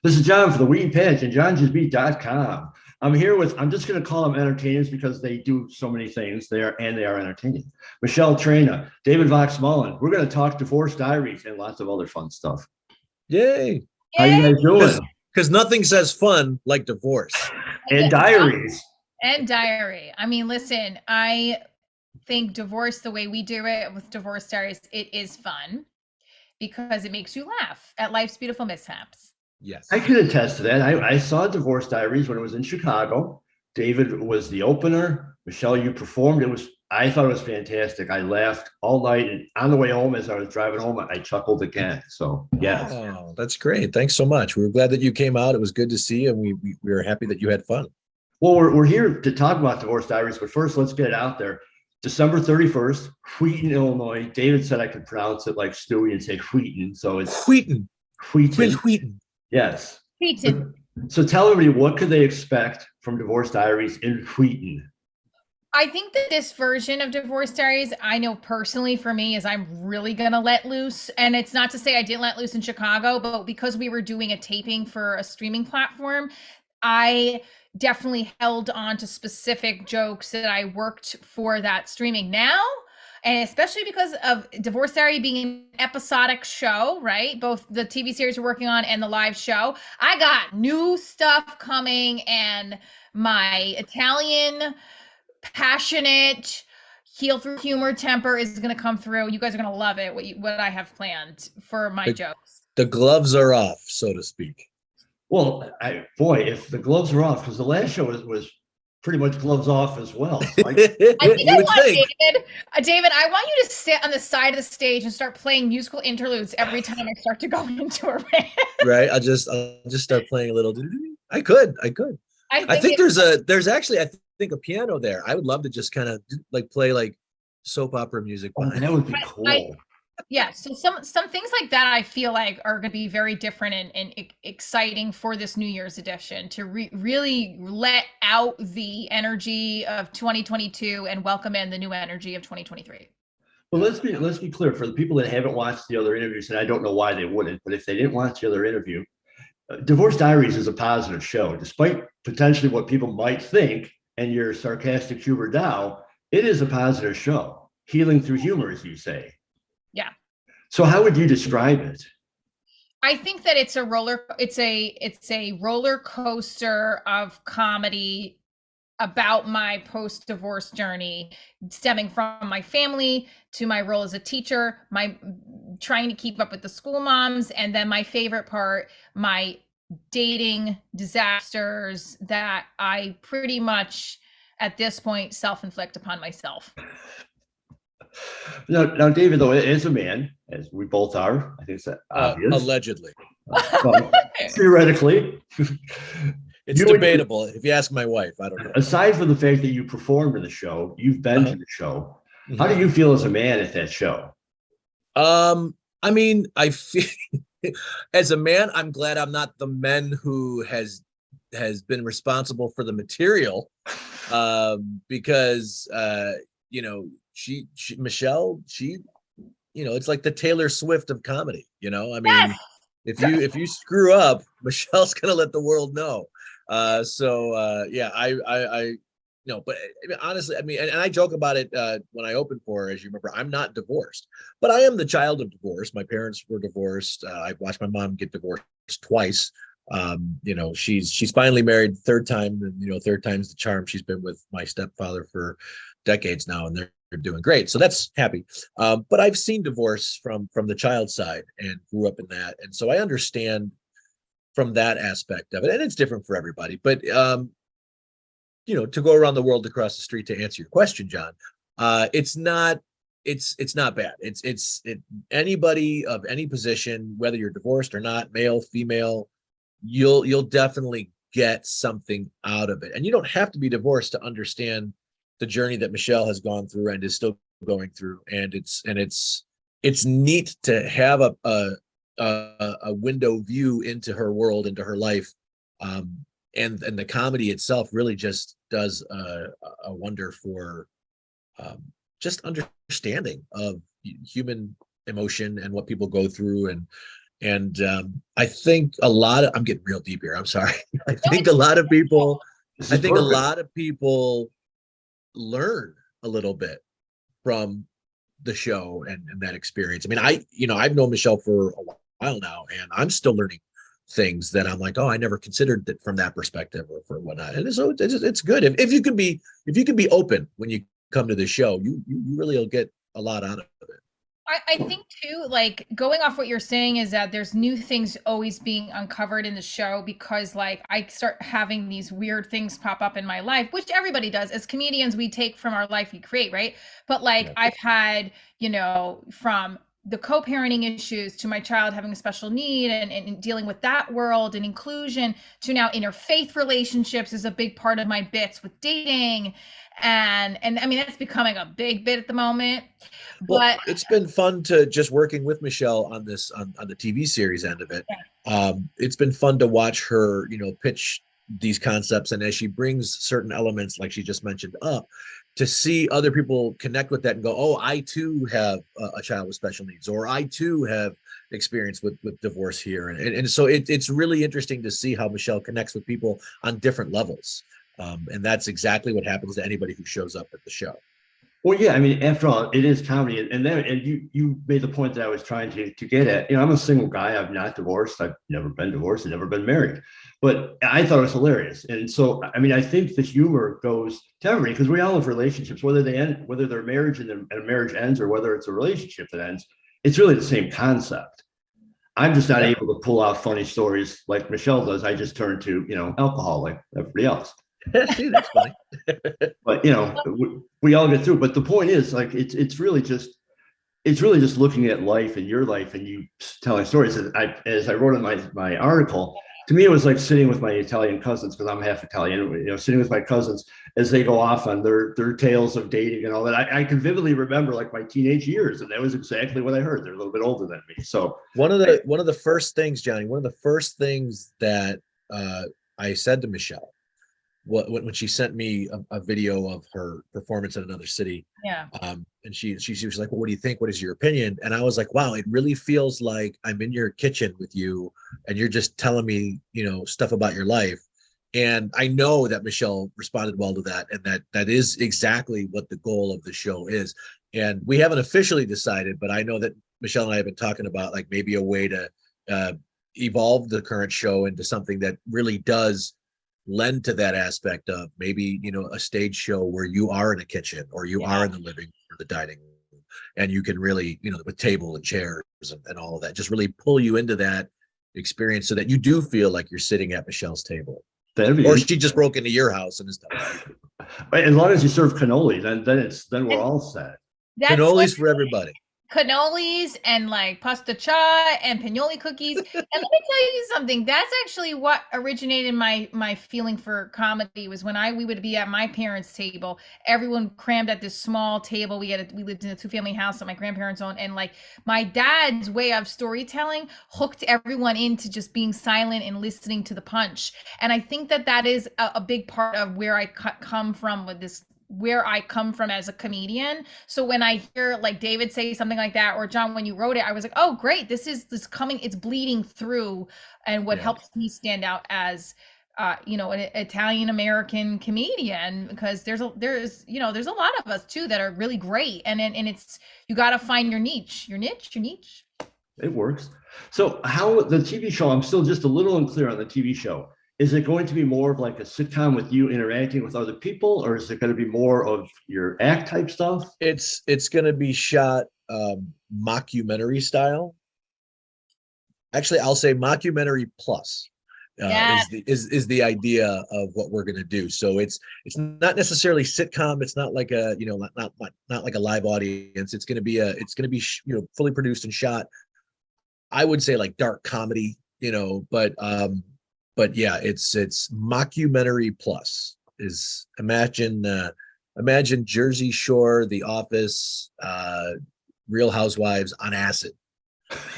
This is John for the Wheaton Patch and johnjsbeat.com. I'm just going to call them entertainers because they do so many things there and they are entertaining. Michele Traina, David Vox Mullen. We're going to talk Divorce Diaries and lots of other fun stuff. Yay. How you guys doing? Because nothing says fun like divorce. And diaries. And diary. I mean, listen, I think divorce, the way we do it with Divorce Diaries, it is fun because it makes you laugh at life's beautiful mishaps. Yes. I can attest to that. I saw Divorce Diaries when it was in Chicago. David was the opener. Michele, you performed. I thought it was fantastic. I laughed all night, and on the way home, as I was driving home, I chuckled again. So, yeah. Oh, that's great. Thanks so much. We were glad that you came out. It was good to see you, and we were happy that you had fun. Well, we're here to talk about Divorce Diaries, but first, let's get it out there. December 31st, Wheaton, Illinois. David said I could pronounce it like Stewie and say Wheaton. So it's Wheaton. Wheaton. Wheaton. Yes. Wheaton. So tell everybody, what could they expect from Divorce Diaries in Wheaton? I think that this version of Divorce Diaries, I know personally for me, is I'm really going to let loose. And it's not to say I didn't let loose in Chicago, but because we were doing a taping for a streaming platform, I definitely held on to specific jokes that I worked for that streaming now. And especially because of Divorce Diary being an episodic show, right? Both the TV series we're working on and the live show. I got new stuff coming, and my Italian, passionate, heal through humor temper is going to come through. You guys are going to love it, what I have planned for my jokes. The gloves are off, so to speak. Well, if the gloves are off, because the last show was pretty much gloves off as well. So I think David, I want you to sit on the side of the stage and start playing musical interludes every time I start to go into a rant. Right. I'll just start playing a little. I could. I think there's actually I think a piano there. I would love to just kind of like play like soap opera music. Oh, that would be cool. Yeah, so some things like that I feel like are going to be very different and exciting for this New Year's edition to really let out the energy of 2022 and welcome in the new energy of 2023. Well, let's be clear for the people that haven't watched the other interviews, and I don't know why they wouldn't, but if they didn't watch the other interview, Divorce Diaries is a positive show, despite potentially what people might think and your sarcastic humor now. It is a positive show, healing through humor, as you say. Yeah. So how would you describe it? I think that it's a roller coaster of comedy about my post-divorce journey, stemming from my family to my role as a teacher, my trying to keep up with the school moms, and then my favorite part, my dating disasters that I pretty much at this point self-inflict upon myself. Now, David, though, as a man, as we both are, I think it's obvious. Allegedly. Theoretically. It's debatable. If you ask my wife, I don't know. Aside from the fact that you performed in the show, you've been to the show. Mm-hmm. How do you feel as a man at that show? I mean, I feel as a man, I'm glad I'm not the man who has been responsible for the material, because Michele, it's like the Taylor Swift of comedy. I mean, yes! if you screw up, Michelle's gonna let the world know. I but I mean, honestly, I mean, and I joke about it when I opened for her, as you remember, I'm not divorced, but I am the child of divorce. My parents were divorced. I've watched my mom get divorced twice. She's finally married third time, and third time's the charm. She's been with my stepfather for decades now, and they're doing great. So that's happy. But I've seen divorce from the child side and grew up in that. And so I understand from that aspect of it. And it's different for everybody. But, to go around the world across the street, to answer your question, John, it's not bad. It's anybody of any position, whether you're divorced or not, male, female, you'll definitely get something out of it. And you don't have to be divorced to understand the journey that Michele has gone through and is still going through. And it's neat to have a window view into her world, into her life. And the comedy itself really just does a wonder for just understanding of human emotion and what people go through. And And I think a lot of, I'm getting real deep here. I'm sorry. I think a lot of people, This I is think a perfect. lot of people learn a little bit from the show and that experience. I mean, I've known Michelle for a while now, and I'm still learning things that I'm like, oh, I never considered it from that perspective or for whatnot. And so it's good if you can be open when you come to the show, you really will get a lot out of it. I think too, like going off what you're saying is that there's new things always being uncovered in the show because like I start having these weird things pop up in my life, which everybody does. As comedians, we take from our life we create, right? But like Yeah. I've had, from the co-parenting issues to my child having a special need and dealing with that world and inclusion to now interfaith relationships is a big part of my bits with dating. And I mean that's becoming a big bit at the moment. Well, But it's been fun to just working with Michelle on this on the TV series end of it. It's been fun to watch her, pitch these concepts, and as she brings certain elements, like she just mentioned, up, to see other people connect with that and go, "Oh, I too have a child with special needs, or I too have experience with divorce here," and so it's really interesting to see how Michelle connects with people on different levels, and that's exactly what happens to anybody who shows up at the show. Well, yeah, I mean, after all, it is comedy, and you made the point that I was trying to get at. I'm a single guy. I'm not divorced. I've never been divorced. I've never been married, but I thought it was hilarious. And so, I mean, I think the humor goes to everybody because we all have relationships, whether they end, whether they're marriage and a marriage ends, or whether it's a relationship that ends. It's really the same concept. I'm just not Yeah. able to pull out funny stories like Michelle does. I just turn to alcohol like everybody else. See, that's funny. But we all get through. But the point is, like, it's really just looking at life and your life and you telling stories. As I wrote in my article, to me it was like sitting with my Italian cousins because I'm half Italian. Sitting with my cousins as they go off on their tales of dating and all that. I can vividly remember like my teenage years, and that was exactly what I heard. They're a little bit older than me, so One of the first things, Johnny, one of the first things that I said to Michelle, when she sent me a video of her performance in another city, yeah. And she was like, "Well, what do you think? What is your opinion?" And I was like, "Wow, it really feels like I'm in your kitchen with you, and you're just telling me, stuff about your life." And I know that Michelle responded well to that, and that is exactly what the goal of the show is. And we haven't officially decided, but I know that Michelle and I have been talking about like maybe a way to evolve the current show into something that really does lend to that aspect of maybe a stage show where you are in a kitchen or you are in the living or the dining room, and you can really with table and chairs and all of that just really pull you into that experience so that you do feel like you're sitting at Michelle's table, or she just broke into your house and is as long as you serve cannoli, then we're all set. Cannolis for everybody. Cannolis and like pasta cha and pinoli cookies. And let me tell you something. That's actually what originated my feeling for comedy was when we would be at my parents' table. Everyone crammed at this small table. We lived in a 2-family house that my grandparents owned, and like my dad's way of storytelling hooked everyone into just being silent and listening to the punch. And I think that is a big part of where I come from with this, where I come from as a comedian. So when I hear like David say something like that, or John, when you wrote it, I was like, oh, great. This coming, it's bleeding through. And what helps me stand out as, an Italian-American comedian, because there's a lot of us too that are really great. And it's, you got to find your niche. It works. So how the TV show, I'm still just a little unclear on the TV show. Is it going to be more of like a sitcom with you interacting with other people, or is it going to be more of your act type stuff? It's going to be shot mockumentary style. Actually, I'll say mockumentary plus is the idea of what we're going to do. So it's not necessarily sitcom. It's not like a not like a live audience. It's going to be fully produced and shot. I would say like dark comedy, but yeah, it's mockumentary plus. Is imagine Jersey Shore, The Office, Real Housewives on acid.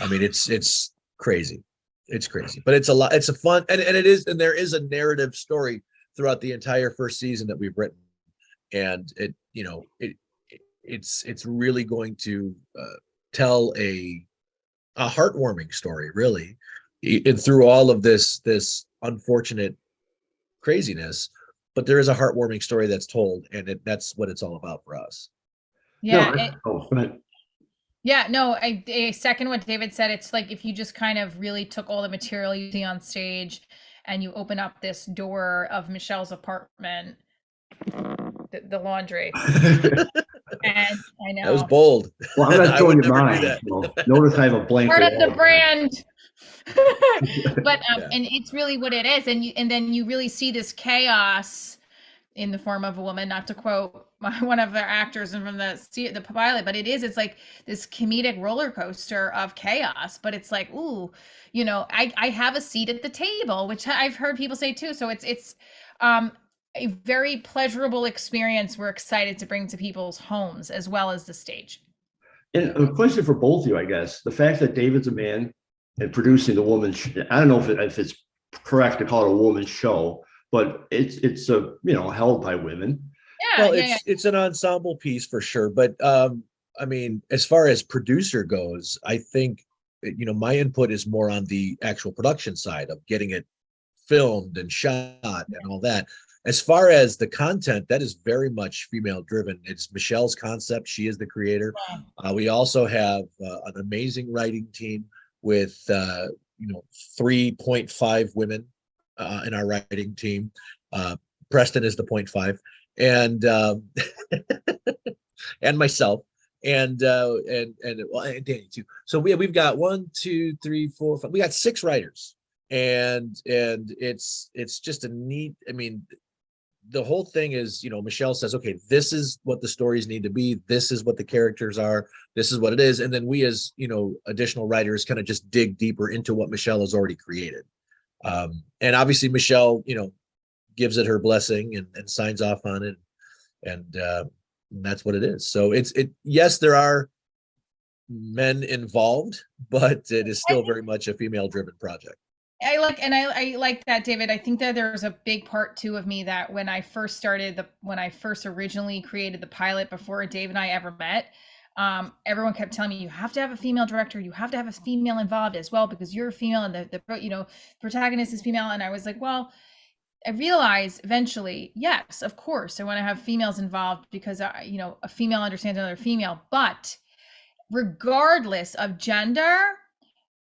I mean, it's crazy. It's crazy, but it's a lot. It's a fun, and there is a narrative story throughout the entire first season that we've written, and it's really going to tell a a heartwarming story, really. And through all of this unfortunate craziness, but there is a heartwarming story that's told, and that's what it's all about for us. Yeah. Go ahead. Yeah, no, I second what David said. It's like if you just kind of really took all the material you see on stage and you open up this door of Michelle's apartment, the laundry. And I know That was bold. Well, I'm not I showing would you never do mine. that. So notice I have a blanket. part of the brand. But Yeah. and it's really what it is, and then you really see this chaos in the form of a woman, not to quote one of the actors from the pilot, but it's like this comedic roller coaster of chaos. But it's like, ooh, I have a seat at the table, which I've heard people say too. So it's a very pleasurable experience we're excited to bring to people's homes as well as the stage. And a question for both of you, I guess. The fact that David's a man and producing the woman's, I don't know if it's correct to call it a woman's show, but it's held by women. Yeah, Well, yeah. it's an ensemble piece for sure, but I mean, as far as producer goes, I think my input is more on the actual production side of getting it filmed and shot and all that. As far as the content, that is very much female driven. It's Michelle's concept. She is the creator. We also have an amazing writing team with 3.5 women in our writing team. Preston is the 0.5, and and myself, and Danny too. So we've got 1, 2, 3, 4, 5. We got 6 writers, and it's just a neat. I mean, the whole thing is, Michelle says, okay, this is what the stories need to be. This is what the characters are. This is what it is. And then we, as additional writers, kind of just dig deeper into what Michelle has already created. And obviously Michelle, gives it her blessing and signs off on it. And that's what it is. So yes, there are men involved, but it is still very much a female driven project. I like that, David. I think that there's a big part too of me that when I first originally created the pilot before Dave and I ever met, everyone kept telling me, you have to have a female director, you have to have a female involved as well, because you're a female and the protagonist is female. And I was like, well, I realized eventually, yes, of course, I want to have females involved because a female understands another female, but regardless of gender,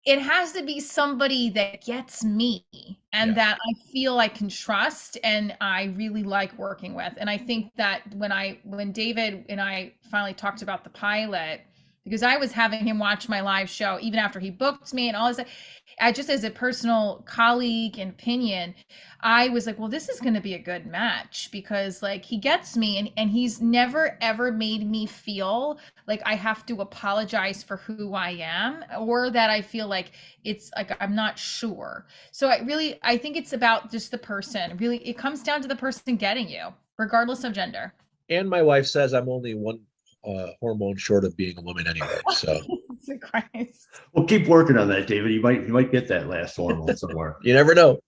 it has to be somebody that gets me and that I feel I can trust and I really like working with. And I think that when David and I finally talked about the pilot, because I was having him watch my live show even after he booked me and all this, I just, as a personal colleague and opinion, I was like, well, this is going to be a good match because like he gets me and he's never ever made me feel like I have to apologize for who I am or that I feel like it's like I'm not sure. So I think it's about just the person. Really, it comes down to the person getting you, regardless of gender. And my wife says I'm only one hormone short of being a woman anyway. So well, keep working on that, David. You might get that last hormone somewhere. You never know.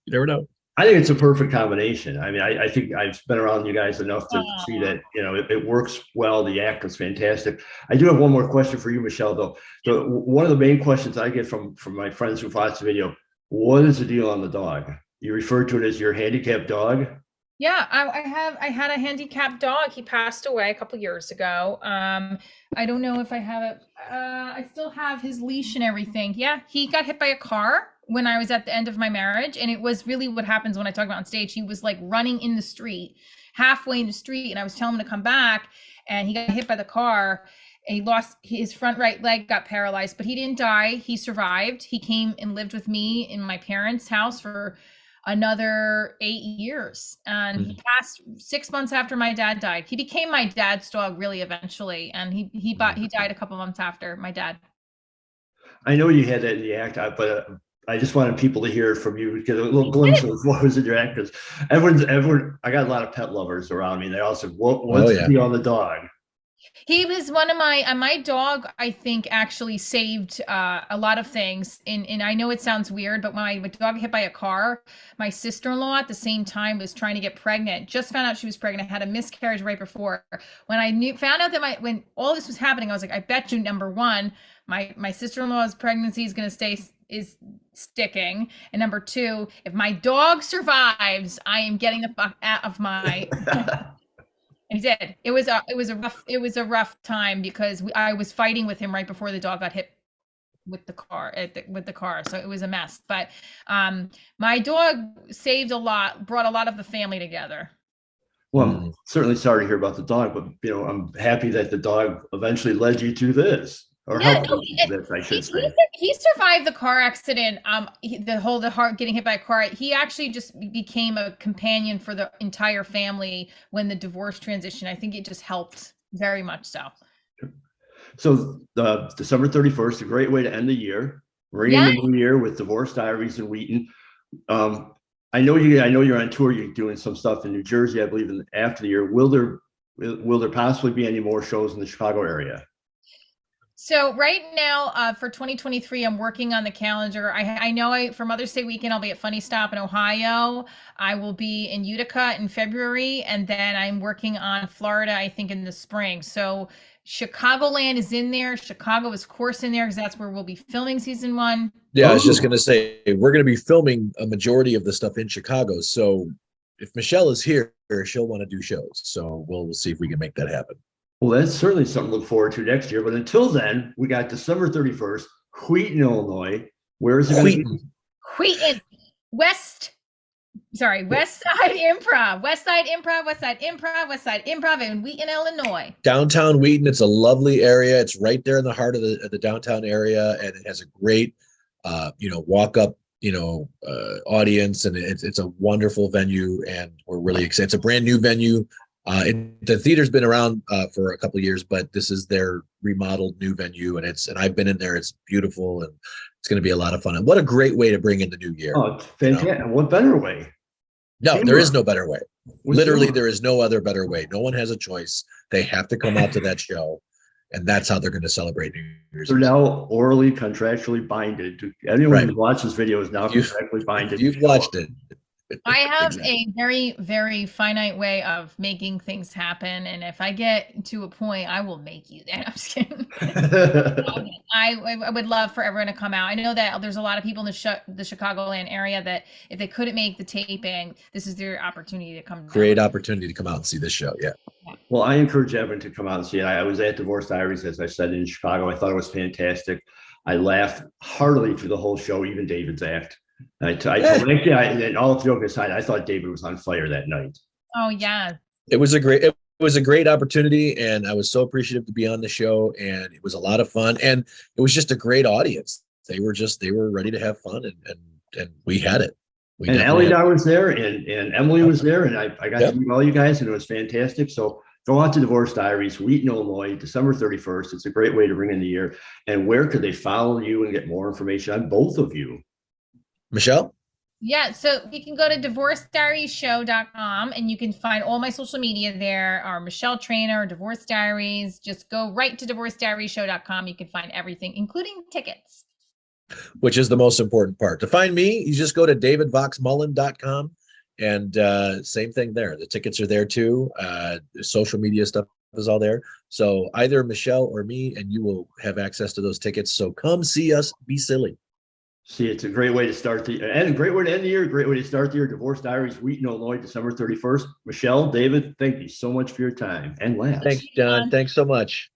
I think it's a perfect combination. I mean, I think I've been around you guys enough to see that it works well. The act is fantastic. I do have one more question for you, Michele. Though, one of the main questions I get from my friends who watch the video: what is the deal on the dog? You refer to it as your handicapped dog. Yeah, I had a handicapped dog. He passed away a couple years ago. I don't know if I have it. I still have his leash and everything. Yeah, he got hit by a car when I was at the end of my marriage. And it was really what happens when I talk about on stage. He was like running in the street, halfway in the street. And I was telling him to come back and he got hit by the car. And he lost his front right leg, got paralyzed, but he didn't die. He survived. He came and lived with me in my parents' house for another 8 years. And he passed 6 months after my dad died. He became my dad's dog really eventually. And he died a couple months after my dad. I know you had that in the act, but I just wanted people to hear it from you, get a little glimpse of what was in your act. Because everyone, I got a lot of pet lovers around me. And they all said, what's the deal on the dog? He was one of my dog, I think, actually saved a lot of things. And I know it sounds weird, but when my dog hit by a car, my sister-in-law at the same time was trying to get pregnant, just found out she was pregnant, had a miscarriage right before. When I found out that when all this was happening, I was like, I bet you, number one, my sister-in-law's pregnancy is going to is sticking, and number two, if my dog survives, I am getting the fuck out of my. I did. It was a rough time because I was fighting with him right before the dog got hit with the car with the car, so it was a mess. But my dog saved a lot, brought a lot of the family together. Well, I'm certainly sorry to hear about the dog, but I'm happy that the dog eventually led you to this, or Yeah, helped no, you to this, I should say. he survived the car accident. The heart getting hit by a car. He actually just became a companion for the entire family when the divorce transition. I think it just helped very much so. So December 31st, a great way to end the year, ringing the new year with Divorce Diaries in Wheaton. I know you're on tour. You're doing some stuff in New Jersey, I believe, after the year. Will there possibly be any more shows in the Chicago area? So right now, for 2023, I'm working on the calendar. I know for Mother's Day weekend, I'll be at Funny Stop in Ohio. I will be in Utica in February, and then I'm working on Florida, I think, in the spring. So Chicagoland is in there. Chicago is, of course, in there because that's where we'll be filming season 1. Yeah, I was just going to say, we're going to be filming a majority of the stuff in Chicago. So if Michelle is here, she'll want to do shows. So we'll see if we can make that happen. Well, that's certainly something to look forward to next year. But until then, we got December 31st, Wheaton, Illinois. Where is it going to be? Wheaton, West Side Improv, West Side Improv in Wheaton, Illinois. Downtown Wheaton. It's a lovely area. It's right there in the heart of the downtown area, and it has a great, walk up, audience, and it's a wonderful venue, and we're really excited. It's a brand new venue. The theater's been around for a couple of years, but this is their remodeled new venue, and I've been in there. It's beautiful, and it's going to be a lot of fun. And what a great way to bring in the new year! Oh, it's fantastic! What better way? No, there is no better way. Literally, there is no other better way. No one has a choice. They have to come out to that show, and that's how they're going to celebrate New Year's. They're now orally, contractually binded. Anyone who watches this video is now contractually binded. You've watched it. I have a very, very finite way of making things happen, and if I get to a point, I will make you that. I'm just kidding. I would love for everyone to come out. I know that there's a lot of people in the Chicagoland area that if they couldn't make the taping, this is their opportunity to come. Great opportunity to come out and see this show. Yeah. Well, I encourage everyone to come out and see it. I was at Divorce Diaries, as I said, in Chicago. I thought it was fantastic. I laughed heartily through the whole show, even David's act. I told him, and all joking aside, I thought David was on fire that night. Oh yeah, it was a great opportunity, and I was so appreciative to be on the show, and it was a lot of fun, and it was just a great audience. They were ready to have fun, and we had it. And Ellie was there, and Emily was there, and I got to meet all you guys, and it was fantastic. So go out to Divorce Diaries, Wheaton, Illinois, December 31st. It's a great way to bring in the year. And where could they follow you and get more information on both of you? Michelle? Yeah, so you can go to divorcediariesshow.com and you can find all my social media there, or Michele Traina or Divorce Diaries. Just go right to divorcediariesshow.com. You can find everything, including tickets. Which is the most important part. To find me, you just go to davidvoxmullen.com, and same thing there. The tickets are there too. The social media stuff is all there. So either Michelle or me, and you will have access to those tickets. So come see us, be silly. See, it's a great way to start and a great way to end the year. A great way to start the year. Divorce Diaries, Wheaton, Illinois, December 31st. Michelle, David, thank you so much for your time and laughs. Thanks, John. Thanks so much.